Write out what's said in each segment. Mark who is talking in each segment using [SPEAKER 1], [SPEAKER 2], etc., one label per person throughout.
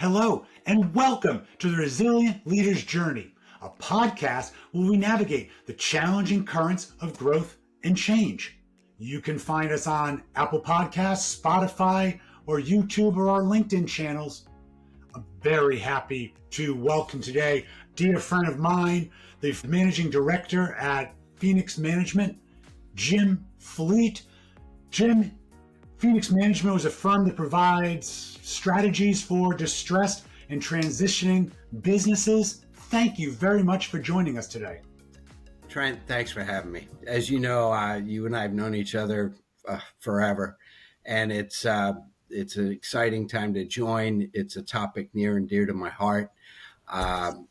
[SPEAKER 1] Hello, and welcome to the Resilient Leader's Journey, a podcast where we navigate the challenging currents of growth and change. You can find us on Apple Podcasts, Spotify, or YouTube, or our LinkedIn channels. I'm very happy to welcome today a dear friend of mine, the managing director at Phoenix Management, Jim Fleet. Jim, Phoenix Management was a firm that provides strategies for distressed and transitioning businesses. Thank you very much for joining us today.
[SPEAKER 2] Trent, thanks for having me. As you know, you and I have known each other forever, and it's an exciting time to join. It's a topic near and dear to my heart, and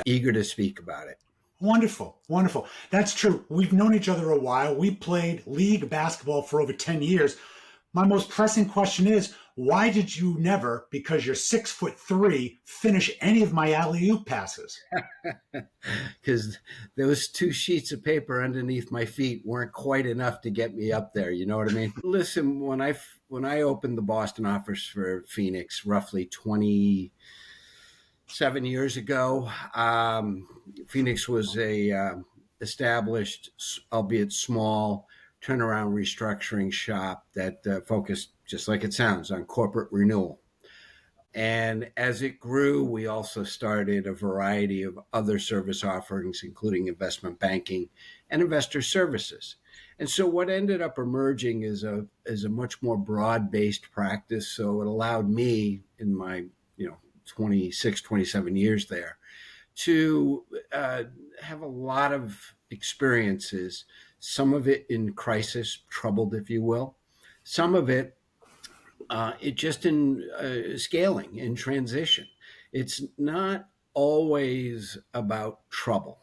[SPEAKER 2] eager to speak about it.
[SPEAKER 1] Wonderful, wonderful. That's true. We've known each other a while. We played league basketball for over 10 years. My most pressing question is, why did you never, because you're 6'3", finish any of my alley-oop passes?
[SPEAKER 2] Because those two sheets of paper underneath my feet weren't quite enough to get me up there. You know what I mean? Listen, when I opened the Boston office for Phoenix roughly 27 years ago, Phoenix was a established, albeit small, turnaround restructuring shop that focused, just like it sounds, on corporate renewal. And as it grew, we also started a variety of other service offerings, including investment banking and investor services. And so what ended up emerging is a much more broad-based practice. So it allowed me in my 26, 27 years there to have a lot of experiences, some of it in crisis, troubled, if you will, some of it just in scaling, in transition. It's not always about trouble.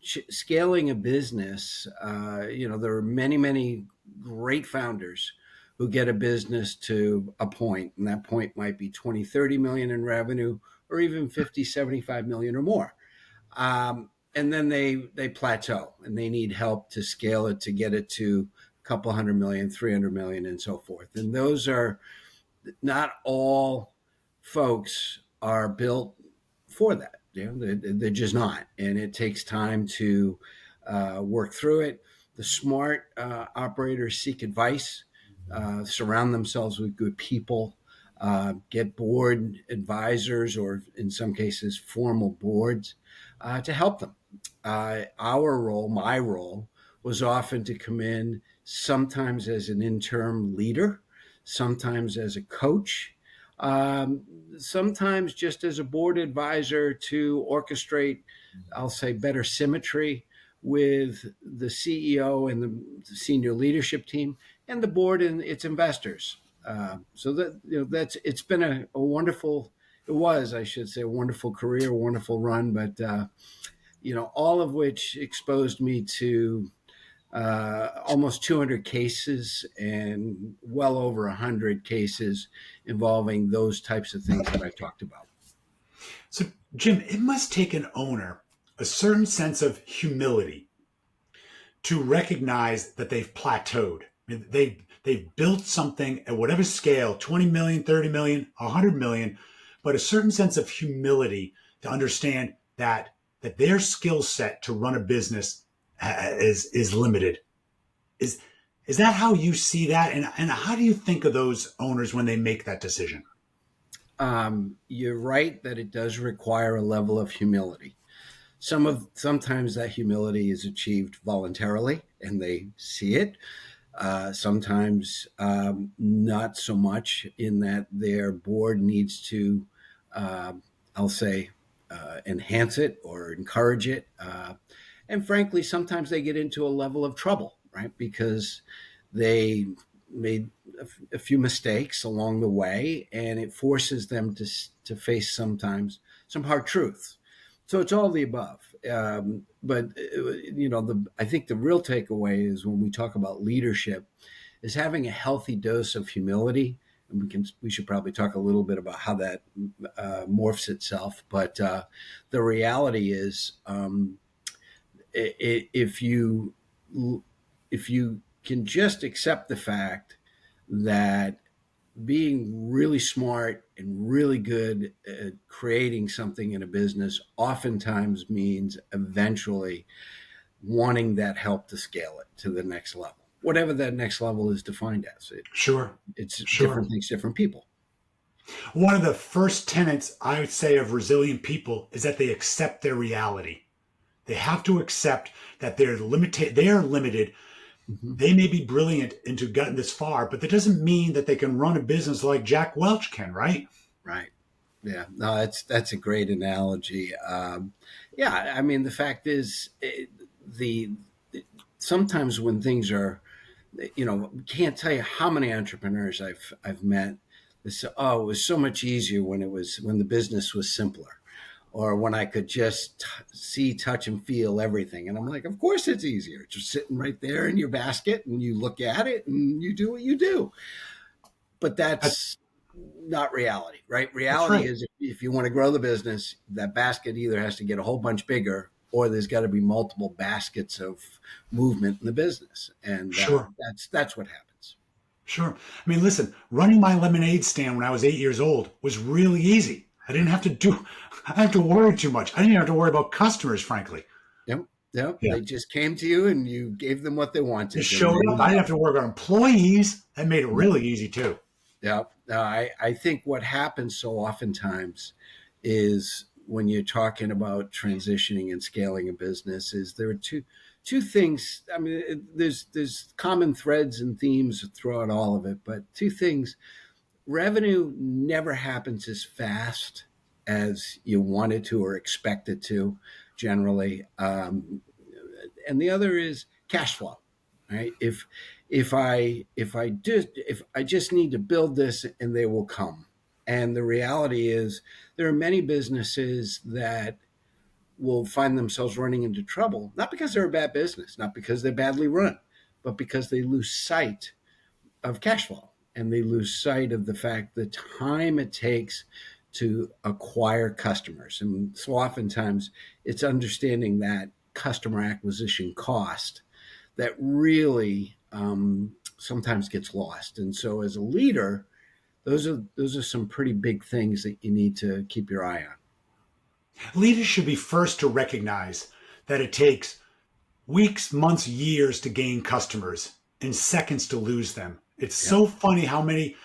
[SPEAKER 2] Scaling a business, there are many, many great founders who get a business to a point, and that point might be 20, 30 million in revenue, or even 50, 75 million or more. And then they plateau and they need help to scale it, to get it to a couple 100 million, 300 million, and so forth. And those are not all folks are built for that. They're just not. And it takes time to work through it. The smart operators seek advice, surround themselves with good people, get board advisors, or in some cases, formal boards to help them. Our role, my role, was often to come in sometimes as an interim leader, sometimes as a coach, sometimes just as a board advisor to orchestrate, I'll say, better symmetry with the CEO and the senior leadership team and the board and its investors. So that it's been a wonderful, it was, I should say, a wonderful career, a wonderful run, but all of which exposed me to almost 200 cases and well over 100 cases involving those types of things that I talked about.
[SPEAKER 1] So, Jim, it must take an owner a certain sense of humility to recognize that they've plateaued. I mean, they've built something at whatever scale, 20 million, 30 million, 100 million, but a certain sense of humility to understand that their skill set to run a business is limited. Is that how you see that? And how do you think of those owners when they make that decision?
[SPEAKER 2] You're right that it does require a level of humility. Sometimes that humility is achieved voluntarily and they see it. Sometimes not so much, in that their board needs to, I'll say, enhance it or encourage it. And frankly, sometimes they get into a level of trouble, right? Because they made a few mistakes along the way, and it forces them to face sometimes some hard truths. So it's all the above. But I think the real takeaway is, when we talk about leadership, is having a healthy dose of humility. And we should probably talk a little bit about how that morphs itself. But the reality is, if you can just accept the fact that being really smart and really good at creating something in a business oftentimes means eventually wanting that help to scale it to the next level, whatever that next level is defined as.
[SPEAKER 1] Sure.
[SPEAKER 2] It's
[SPEAKER 1] Sure.
[SPEAKER 2] different things, different people.
[SPEAKER 1] One of the first tenets I would say of resilient people is that they accept their reality. They have to accept that they're limited. They are limited.
[SPEAKER 2] Mm-hmm.
[SPEAKER 1] They may be brilliant and to gotten this far, but that doesn't mean that they can run a business like Jack Welch can, right?
[SPEAKER 2] Right. Yeah. No, that's a great analogy. Yeah. I mean, the fact is, the sometimes when things are, can't tell you how many entrepreneurs I've met. This, oh, it was so much easier when the business was simpler, or when I could just see, touch, and feel everything. And I'm like, of course it's easier. It's just sitting right there in your basket, and you look at it, and you do what you do. But that's not reality, right?
[SPEAKER 1] That's
[SPEAKER 2] Reality
[SPEAKER 1] right.
[SPEAKER 2] is if you want to grow the business, that basket either has to get a whole bunch bigger, or there's got to be multiple baskets of movement in the business, and
[SPEAKER 1] Sure.
[SPEAKER 2] that's what happens.
[SPEAKER 1] Sure. I mean, listen, running my lemonade stand when I was 8 years old was really easy. I didn't have to worry too much. I didn't even have to worry about customers, frankly.
[SPEAKER 2] Yep, yep.
[SPEAKER 1] Yeah.
[SPEAKER 2] They just came to you, and you gave them what they
[SPEAKER 1] Just
[SPEAKER 2] wanted, and
[SPEAKER 1] showed up. I didn't have to worry about employees. That made it really easy too.
[SPEAKER 2] yep. I think what happens so oftentimes is when you're talking about transitioning and scaling a business is there are two things. I mean, there's common threads and themes throughout all of it, but two things: revenue never happens as fast as you want it to or expect it to, generally, and the other is cash flow. Right? If I just need to build this and they will come. And the reality is, there are many businesses that will find themselves running into trouble, not because they're a bad business, not because they're badly run, but because they lose sight of cash flow, and they lose sight of the fact the time it takes to acquire customers. And so oftentimes it's understanding that customer acquisition cost that really sometimes gets lost. And so as a leader, those are some pretty big things that you need to keep your eye on.
[SPEAKER 1] Leaders should be first to recognize that it takes weeks, months, years to gain customers and seconds to lose them. It's
[SPEAKER 2] Yep.
[SPEAKER 1] so funny how many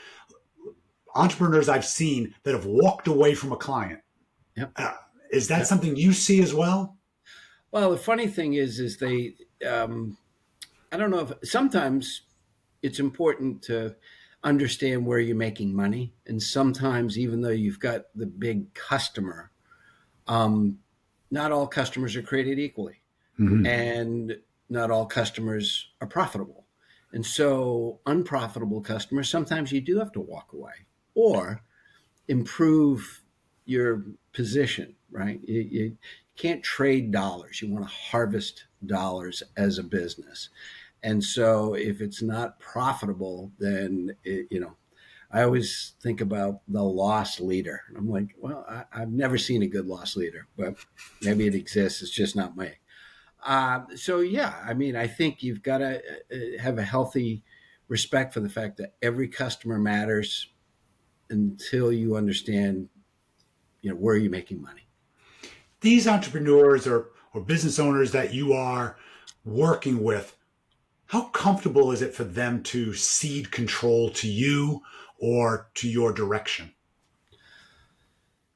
[SPEAKER 1] entrepreneurs I've seen that have walked away from a client.
[SPEAKER 2] Yep.
[SPEAKER 1] Uh, is that
[SPEAKER 2] Yep.
[SPEAKER 1] something you see as well?
[SPEAKER 2] Well, the funny thing is they, I don't know if sometimes it's important to understand where you're making money. And sometimes, even though you've got the big customer, um, not all customers are created equally,
[SPEAKER 1] Mm-hmm.
[SPEAKER 2] and not all customers are profitable. And so, unprofitable customers, sometimes you do have to walk away or improve your position, right? You can't trade dollars. You want to harvest dollars as a business. And so if it's not profitable, then I always think about the loss leader. I'm like, well, I've never seen a good loss leader, but maybe it exists. It's just not me. So yeah, I mean, I think you've got to have a healthy respect for the fact that every customer matters until you understand, where you're making money.
[SPEAKER 1] These entrepreneurs or business owners that you are working with, how comfortable is it for them to cede control to you or to your direction?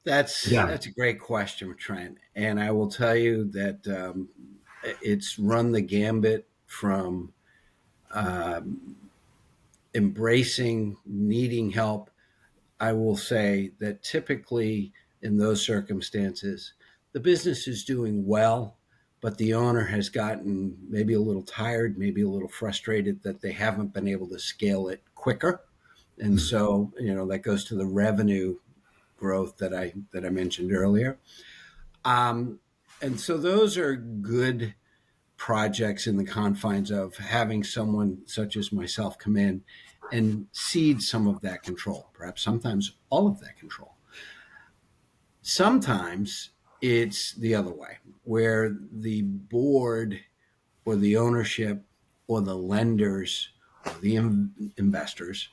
[SPEAKER 2] That's
[SPEAKER 1] Yeah.
[SPEAKER 2] that's a great question, Trent. And I will tell you that it's run the gambit from um, embracing needing help. I will say that typically in those circumstances, the business is doing well, but the owner has gotten maybe a little tired, maybe a little frustrated that they haven't been able to scale it quicker. And so, that goes to the revenue growth that I mentioned earlier. Um, and so those are good projects in the confines of having someone such as myself come in and cede some of that control, perhaps sometimes all of that control. Sometimes it's the other way, where the board or the ownership or the lenders or the investors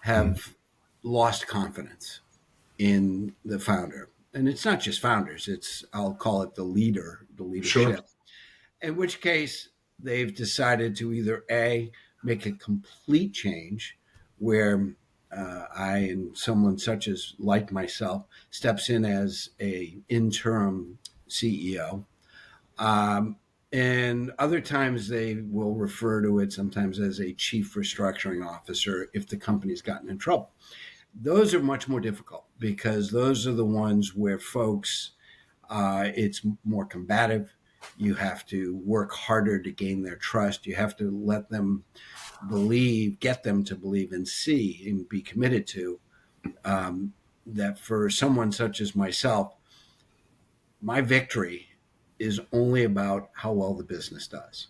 [SPEAKER 2] have lost confidence in the founder. And it's not just founders, it's, I'll call it the
[SPEAKER 1] Sure.
[SPEAKER 2] leadership. In which case, they've decided to either A, make a complete change where I and someone such as like myself steps in as a interim CEO. Um, and other times they will refer to it sometimes as a chief restructuring officer if the company's gotten in trouble. Those are much more difficult because those are the ones where folks, it's more combative. You have to work harder to gain their trust. You have to let them believe, get them to believe and see and be committed to that for someone such as myself, my victory is only about how well the business does,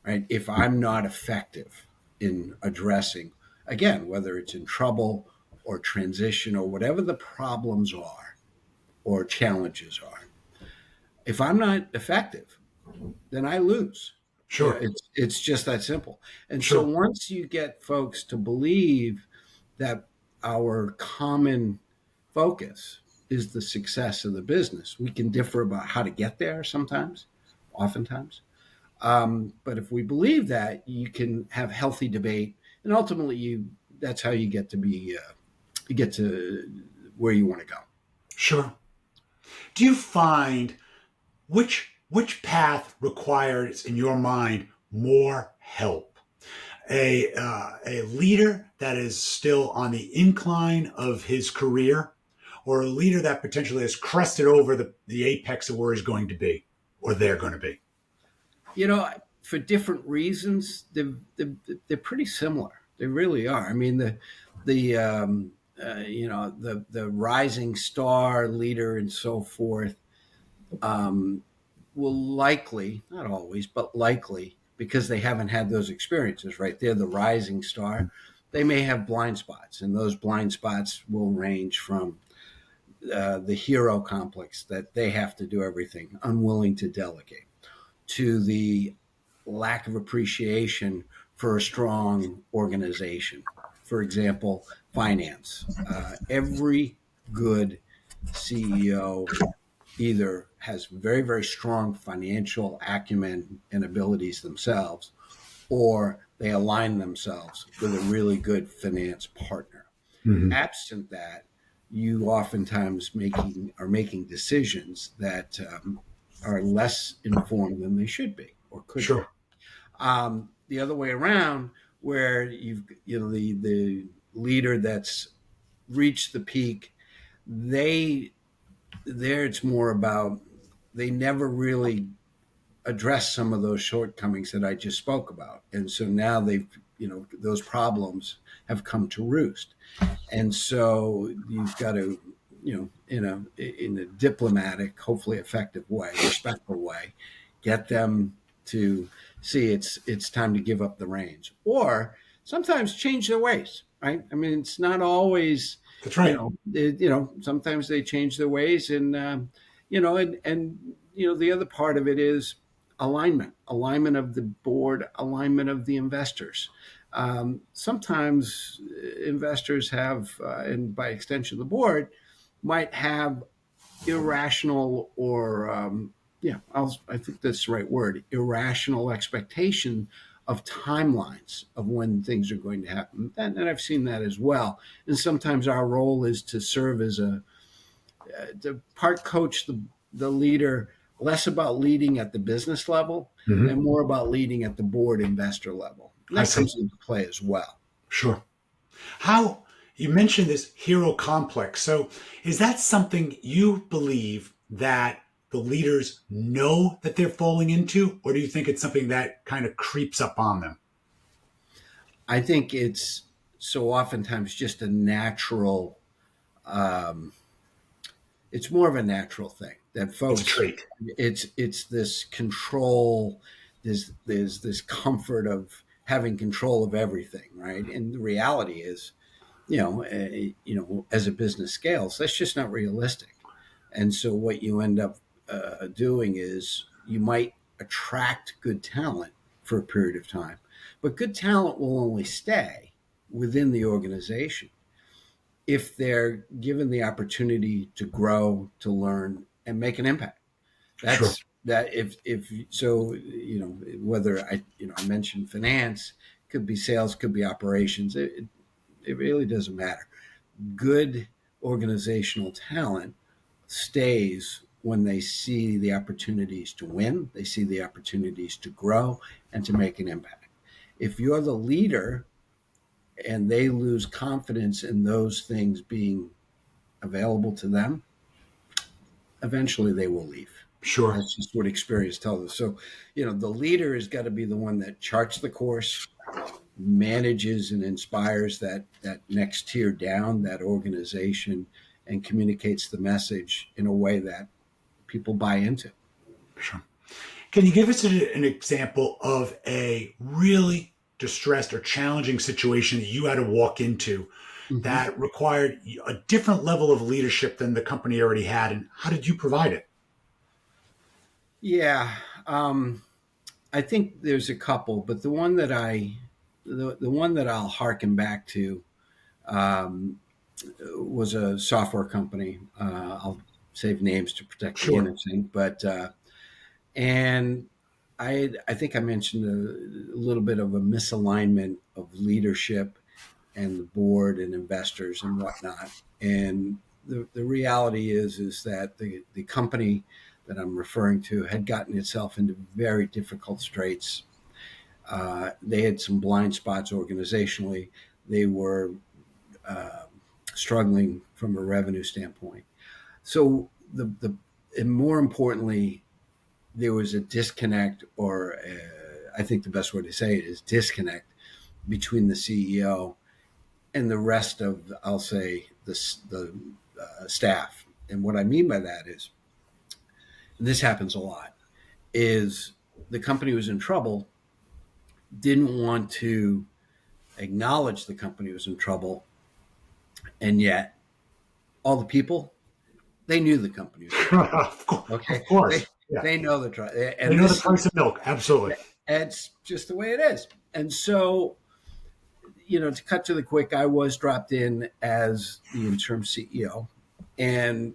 [SPEAKER 2] right? If I'm not effective in addressing, again, whether it's in trouble or transition or whatever the problems are or challenges are, if I'm not effective, then I lose. You know,
[SPEAKER 1] Sure.
[SPEAKER 2] it's just that simple. And so
[SPEAKER 1] Sure.
[SPEAKER 2] once you get folks to believe that our common focus is the success of the business, we can differ about how to get there sometimes, oftentimes. But if we believe that, you can have healthy debate, and ultimately, that's how you get to be you get to where you want to go.
[SPEAKER 1] Sure. Do you find which path requires in your mind more help? A leader that is still on the incline of his career, or a leader that potentially has crested over the apex of where he's going to be or they're going to be?
[SPEAKER 2] You know, for different reasons, they're pretty similar. They really are. I mean, the rising star leader and so forth um, will likely, not always, but likely, because they haven't had those experiences, right? They're the rising star. They may have blind spots, and those blind spots will range from the hero complex that they have to do everything, unwilling to delegate, to the lack of appreciation for a strong organization. For example, finance. Every good CEO either has very, very strong financial acumen and abilities themselves, or they align themselves with a really good finance partner.
[SPEAKER 1] Mm-hmm.
[SPEAKER 2] Absent that, you oftentimes are making decisions that are less informed than they should be or could be.
[SPEAKER 1] Sure.
[SPEAKER 2] The other way around, where the leader that's reached the peak, they there it's more about they never really address some of those shortcomings that I just spoke about, and so now those problems have come to roost, and so you've got to in a diplomatic, hopefully effective way, respectful way, get them to see it's time to give up the reins, or sometimes change their ways. Right? I mean, it's not always,
[SPEAKER 1] That's right.
[SPEAKER 2] sometimes they change their ways, and the other part of it is alignment of the board, alignment of the investors. Sometimes investors have, and by extension, the board might have irrational or I think that's the right word, irrational expectation of timelines of when things are going to happen, and I've seen that as well. And sometimes our role is to serve as to part coach the leader, less about leading at the business level
[SPEAKER 1] Mm-hmm.
[SPEAKER 2] and more about leading at the board investor level. And
[SPEAKER 1] I
[SPEAKER 2] that
[SPEAKER 1] see.
[SPEAKER 2] comes into play as well.
[SPEAKER 1] Sure. How you mentioned this hero complex. So, is that something you believe that the leaders know that they're falling into, or do you think it's something that kind of creeps up on them?
[SPEAKER 2] I think it's so oftentimes just a natural, um, it's more of a natural thing that
[SPEAKER 1] It's a
[SPEAKER 2] folks,
[SPEAKER 1] trait.
[SPEAKER 2] it's this control, there's this comfort of having control of everything, right? And the reality is, as a business scales, that's just not realistic. And so what you end up doing is you might attract good talent for a period of time, but good talent will only stay within the organization if they're given the opportunity to grow, to learn, and make an impact.
[SPEAKER 1] Sure.
[SPEAKER 2] That's that. If so, whether I mentioned finance, could be sales, could be operations. It really doesn't matter. Good organizational talent stays when they see the opportunities to win, they see the opportunities to grow and to make an impact. If you're the leader and they lose confidence in those things being available to them, eventually they will leave.
[SPEAKER 1] Sure.
[SPEAKER 2] That's just what experience tells us. So, the leader has got to be the one that charts the course, manages and inspires that next tier down, that organization, and communicates the message in a way that people buy into.
[SPEAKER 1] Sure. Can you give us an example of a really distressed or challenging situation that you had to walk into
[SPEAKER 2] Mm-hmm.
[SPEAKER 1] that required a different level of leadership than the company already had, and how did you provide it?
[SPEAKER 2] Yeah, I think there's a couple, but the one that I'll harken back to um, was a software company. I'll save names to protect the
[SPEAKER 1] Sure.
[SPEAKER 2] innocent, but and I think I mentioned a little bit of a misalignment of leadership and the board and investors and whatnot. And the reality is that the company that I'm referring to had gotten itself into very difficult straits. They had some blind spots organizationally. They were uh, struggling from a revenue standpoint. So and more importantly, there was a disconnect, or I think the best way to say it is disconnect between the CEO and the rest of, I'll say, the staff. And what I mean by that is, and this happens a lot, is the company was in trouble, didn't want to acknowledge the company was in trouble, and yet all the people, they knew the company was in trouble.
[SPEAKER 1] Of
[SPEAKER 2] Okay, they
[SPEAKER 1] course. Yeah.
[SPEAKER 2] they know the trouble,
[SPEAKER 1] They
[SPEAKER 2] and
[SPEAKER 1] know the
[SPEAKER 2] this
[SPEAKER 1] price of milk. Absolutely.
[SPEAKER 2] it's just the way it is. And so, to cut to the quick, I was dropped in as the interim CEO, and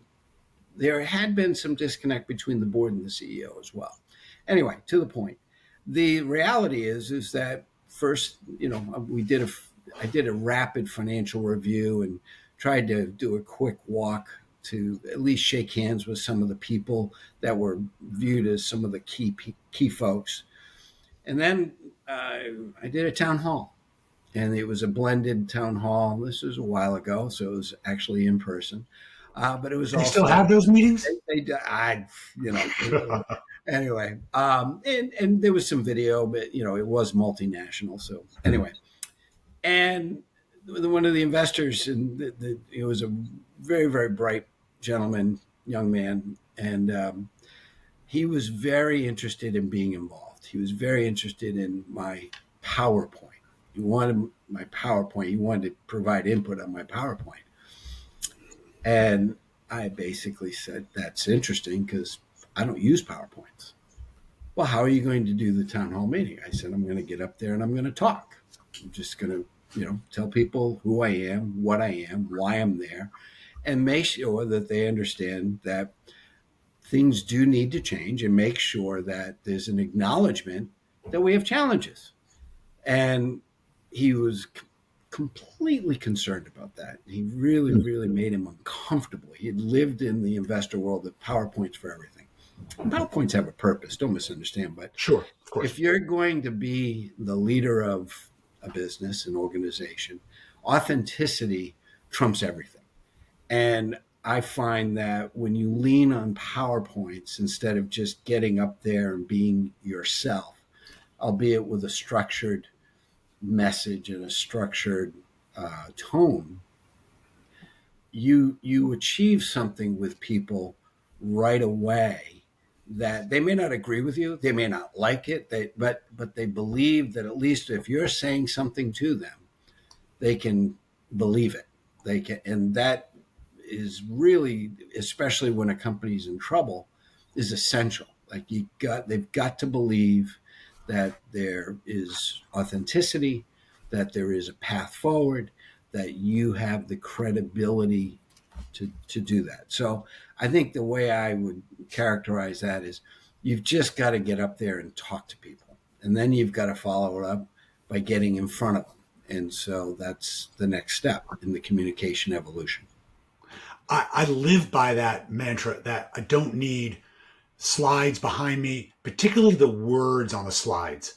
[SPEAKER 2] there had been some disconnect between the board and the CEO as well. Anyway, to the point. The reality is that first, I did a rapid financial review and tried to do a quick walk to at least shake hands with some of the people that were viewed as some of the key folks. And then I did a town hall, and it was a blended town hall. This was a while ago, so it was actually in person, but it was
[SPEAKER 1] They still
[SPEAKER 2] also
[SPEAKER 1] have those meetings?
[SPEAKER 2] I, anyway, and there was some video, but it was multinational. So anyway, and one of the investors, and it was a very very bright gentleman, young man, and he was very interested in being involved. He was very interested in my PowerPoint. He wanted my PowerPoint. He wanted to provide input on my PowerPoint. And I basically said, that's interesting because I don't use PowerPoints. Well, how are you going to do the town hall meeting? I said, I'm going to get up there and I'm going to talk. I'm just going to, tell people who I am, what I am, why I'm there, and make sure that they understand that things do need to change, and make sure that there's an acknowledgement that we have challenges. And he was completely concerned about that. He really, really made him uncomfortable. He had lived in the investor world that PowerPoint's for everything. And PowerPoints have a purpose, don't misunderstand. But
[SPEAKER 1] Sure. Of course.
[SPEAKER 2] if you're going to be the leader of a business, an organization, authenticity trumps everything. And I find that when you lean on PowerPoints instead of just getting up there and being yourself, albeit with a structured message and a structured tone, you achieve something with people right away that they may not agree with you, they may not like it, but they believe that at least if you're saying something to them, they can believe it. They can, and that is really, especially when a company's in trouble, is essential. Like they've got to believe that there is authenticity, that there is a path forward, that you have the credibility to do that. So I think the way I would characterize that is you've just got to get up there and talk to people. And then you've got to follow it up by getting in front of them. And so that's the next step in the communication evolution.
[SPEAKER 1] I live by that mantra that I don't need slides behind me, particularly the words on the slides.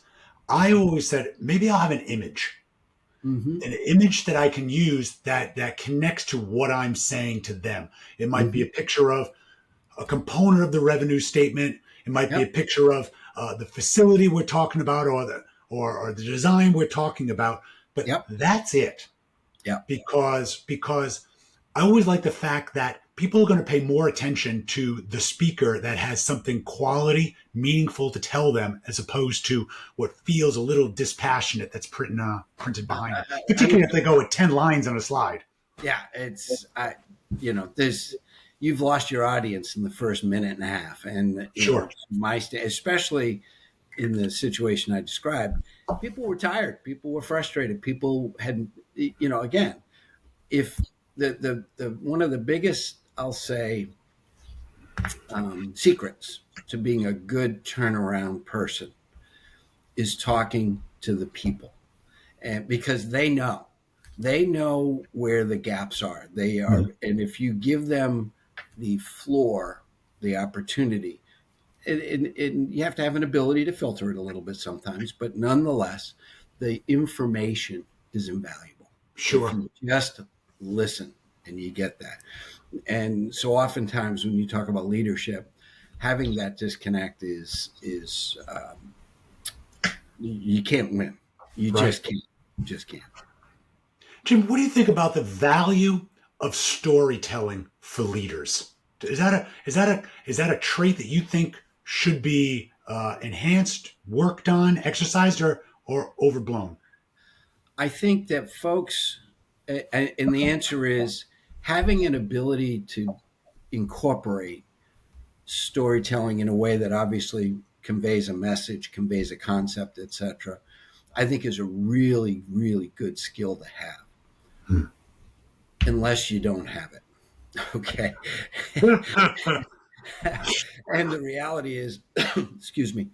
[SPEAKER 1] I always said maybe I'll have
[SPEAKER 2] Mm-hmm.
[SPEAKER 1] an image that I can use that connects to what I'm saying to them. It might be
[SPEAKER 2] Mm-hmm.
[SPEAKER 1] a picture of a component of the revenue statement. It might be a
[SPEAKER 2] Yep.
[SPEAKER 1] picture of the facility we're talking about, or the design we're talking about. But
[SPEAKER 2] Yep.
[SPEAKER 1] that's it,
[SPEAKER 2] Yep.
[SPEAKER 1] because I always like the fact that people are going to pay more attention to the speaker that has something quality, meaningful to tell them, as opposed to what feels a little dispassionate that's printed behind it.
[SPEAKER 2] I'm
[SPEAKER 1] Particularly if they go with 10 lines on a slide.
[SPEAKER 2] Yeah, there's you've lost your audience in the first minute and a half, and
[SPEAKER 1] Sure.
[SPEAKER 2] especially in the situation I described, people were tired, people were frustrated, people had, again, if the one of the biggest, I'll say, secrets to being a good turnaround person is talking to the people, and because they know where the gaps are. They are, and if you give them the floor, the opportunity, and you have to have an ability to filter it a little bit sometimes, but nonetheless, the information is invaluable if
[SPEAKER 1] Sure.
[SPEAKER 2] you just listen and you get that. And so oftentimes when you talk about leadership, having that disconnect is you can't win. You
[SPEAKER 1] Right.
[SPEAKER 2] just can't. Just can't.
[SPEAKER 1] Jim, what do you think about the value of storytelling for leaders? Is that a trait that you think should be enhanced, worked on, exercised, or overblown?
[SPEAKER 2] I think that folks, and the answer is having an ability to incorporate storytelling in a way that obviously conveys a message, conveys a concept, etc. I think is a really, really good skill to have,
[SPEAKER 1] Hmm.
[SPEAKER 2] unless you don't have it. Okay. And the reality is, excuse me,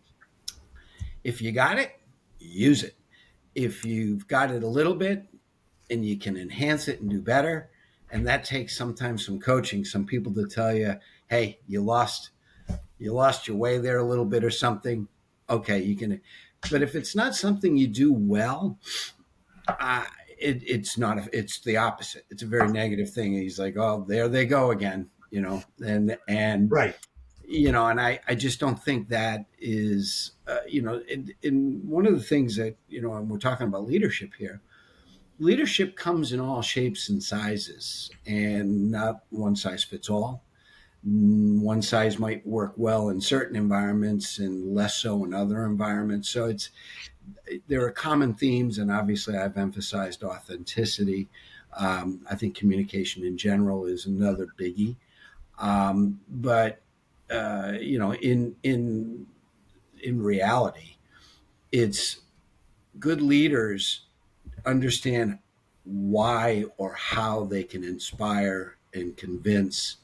[SPEAKER 2] if you got it, use it. If you've got it a little bit and you can enhance it and do better, and that takes sometimes some coaching, some people to tell you, hey, you lost your way there a little bit or something. Okay, you can, but if it's not something you do well, uh, it's not. It's the opposite. It's a very negative thing. He's like, oh, there they go again, and
[SPEAKER 1] Right.
[SPEAKER 2] and I just don't think that is, in one of the things that, and we're talking about leadership here. Leadership comes in all shapes and sizes, and not one size fits all. One size might work well in certain environments and less so in other environments. So there are common themes, and obviously I've emphasized authenticity. I think communication in general is another biggie. But in reality, it's good leaders understand why or how they can inspire and convince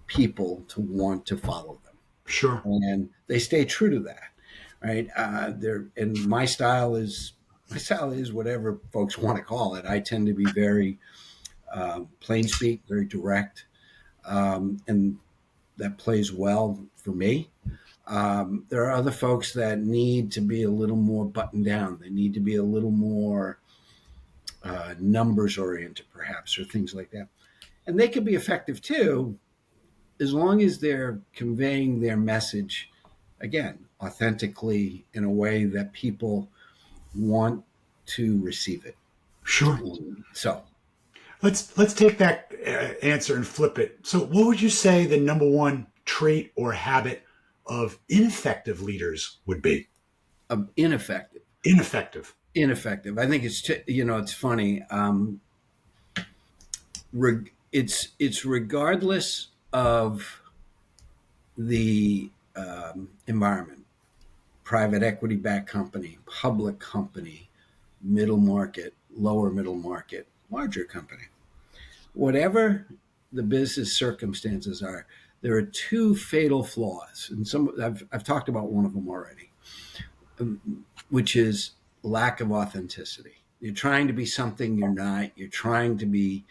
[SPEAKER 2] people to want to follow them,
[SPEAKER 1] Sure.
[SPEAKER 2] and they stay true to that, right? And my style is whatever folks want to call it. I tend to be very plain speak, very direct, and that plays well for me. There are other folks that need to be a little more buttoned down. They need to be a little more numbers oriented, perhaps, or things like that. And they can be effective too, as long as they're conveying their message, again, authentically in a way that people want to receive it.
[SPEAKER 1] Sure.
[SPEAKER 2] So,
[SPEAKER 1] Let's take that answer and flip it. So, what would you say the number one trait or habit of ineffective leaders would be?
[SPEAKER 2] ineffective.
[SPEAKER 1] Ineffective.
[SPEAKER 2] Ineffective. I think it's funny. It's regardless of the environment, private equity backed company, public company, middle market, lower middle market. larger company. Whatever the business circumstances are, there are two fatal flaws, and I've talked about one of them already, which is lack of authenticity. You're trying to be something you're not. You're trying to be,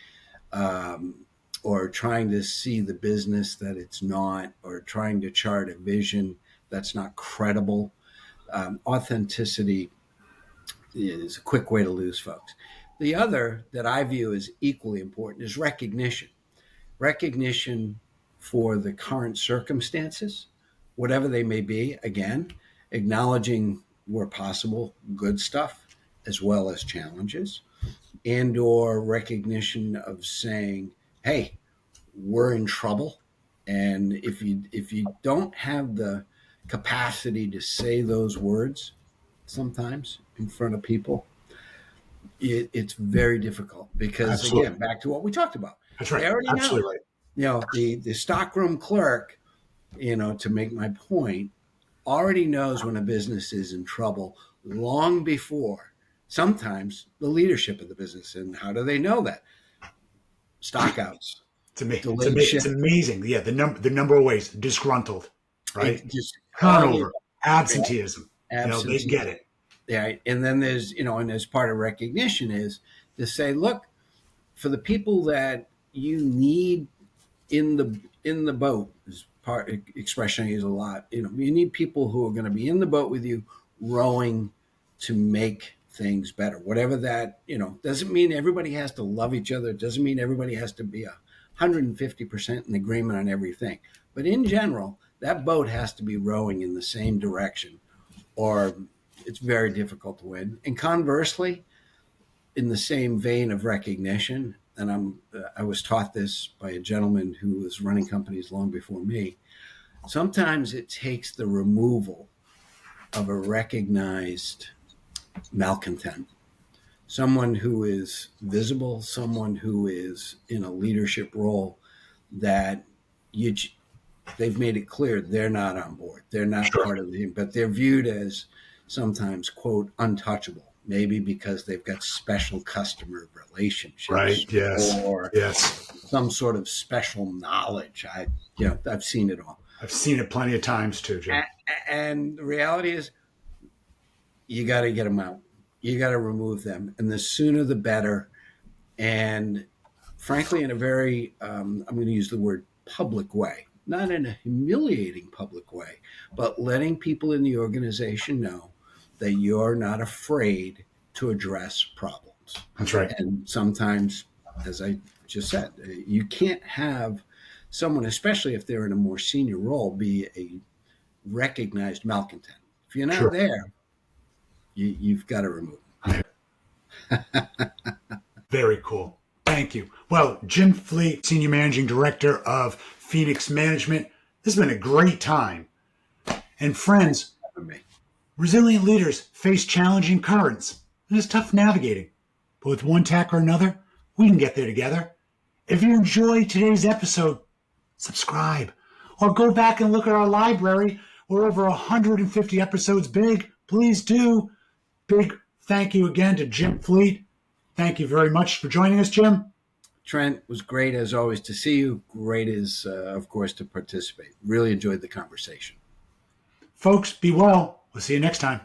[SPEAKER 2] or trying to see the business that it's not, or trying to chart a vision that's not credible. Authenticity is a quick way to lose folks. The other that I view as equally important is recognition. Recognition for the current circumstances, whatever they may be, again, acknowledging where possible good stuff as well as challenges, and or recognition of saying, hey, we're in trouble. And if you don't have the capacity to say those words sometimes in front of people, it's very difficult because,
[SPEAKER 1] Absolutely.
[SPEAKER 2] again, back to what we talked about.
[SPEAKER 1] That's right.
[SPEAKER 2] They already
[SPEAKER 1] Absolutely
[SPEAKER 2] know.
[SPEAKER 1] right.
[SPEAKER 2] You know, the stockroom clerk, to make my point, already knows when a business is in trouble long before sometimes the leadership of the business. And how do they know that? Stockouts, delayed
[SPEAKER 1] It's
[SPEAKER 2] ship.
[SPEAKER 1] amazing. Yeah, the number of ways disgruntled, right?
[SPEAKER 2] Just
[SPEAKER 1] Turnover, absenteeism. They
[SPEAKER 2] absenteeism.
[SPEAKER 1] get it.
[SPEAKER 2] Yeah, and then there's, and as part of recognition is to say, look, for the people that you need in the boat, is part expression I use a lot. You need people who are going to be in the boat with you, rowing to make things better. Whatever that, doesn't mean everybody has to love each other. It doesn't mean everybody has to be 150% in agreement on everything. But in general, that boat has to be rowing in the same direction, or it's very difficult to win. And conversely, in the same vein of recognition, and I was taught this by a gentleman who was running companies long before me, sometimes it takes the removal of a recognized malcontent, someone who is visible, someone who is in a leadership role that they've made it clear they're not on board. They're not part of the team, but they're viewed as sometimes, quote, untouchable. Maybe because they've got special customer relationships,
[SPEAKER 1] Right. Yes.
[SPEAKER 2] or some sort of special knowledge. I've seen it all.
[SPEAKER 1] I've seen it plenty of times too, Jim.
[SPEAKER 2] And the reality is, you got to get them out. You got to remove them, and the sooner the better. And frankly, in a very, I'm going to use the word public way, not in a humiliating public way, but letting people in the organization know that you're not afraid to address problems.
[SPEAKER 1] That's right.
[SPEAKER 2] And sometimes, as I just said, you can't have someone, especially if they're in a more senior role, be a recognized malcontent. If you're not there, you've got to remove them.
[SPEAKER 1] Very cool. Thank you. Well, Jim Fleet, Senior Managing Director of Phoenix Management, this has been a great time. And friends, resilient leaders face challenging currents, and it's tough navigating. But with one tack or another, we can get there together. If you enjoyed today's episode, subscribe or go back and look at our library. We're over 150 episodes big. Please do. Big thank you again to Jim Fleet. Thank you very much for joining us, Jim.
[SPEAKER 2] Trent, was great as always to see you. Great as, of course, to participate. Really enjoyed the conversation.
[SPEAKER 1] Folks, be well. We'll see you next time.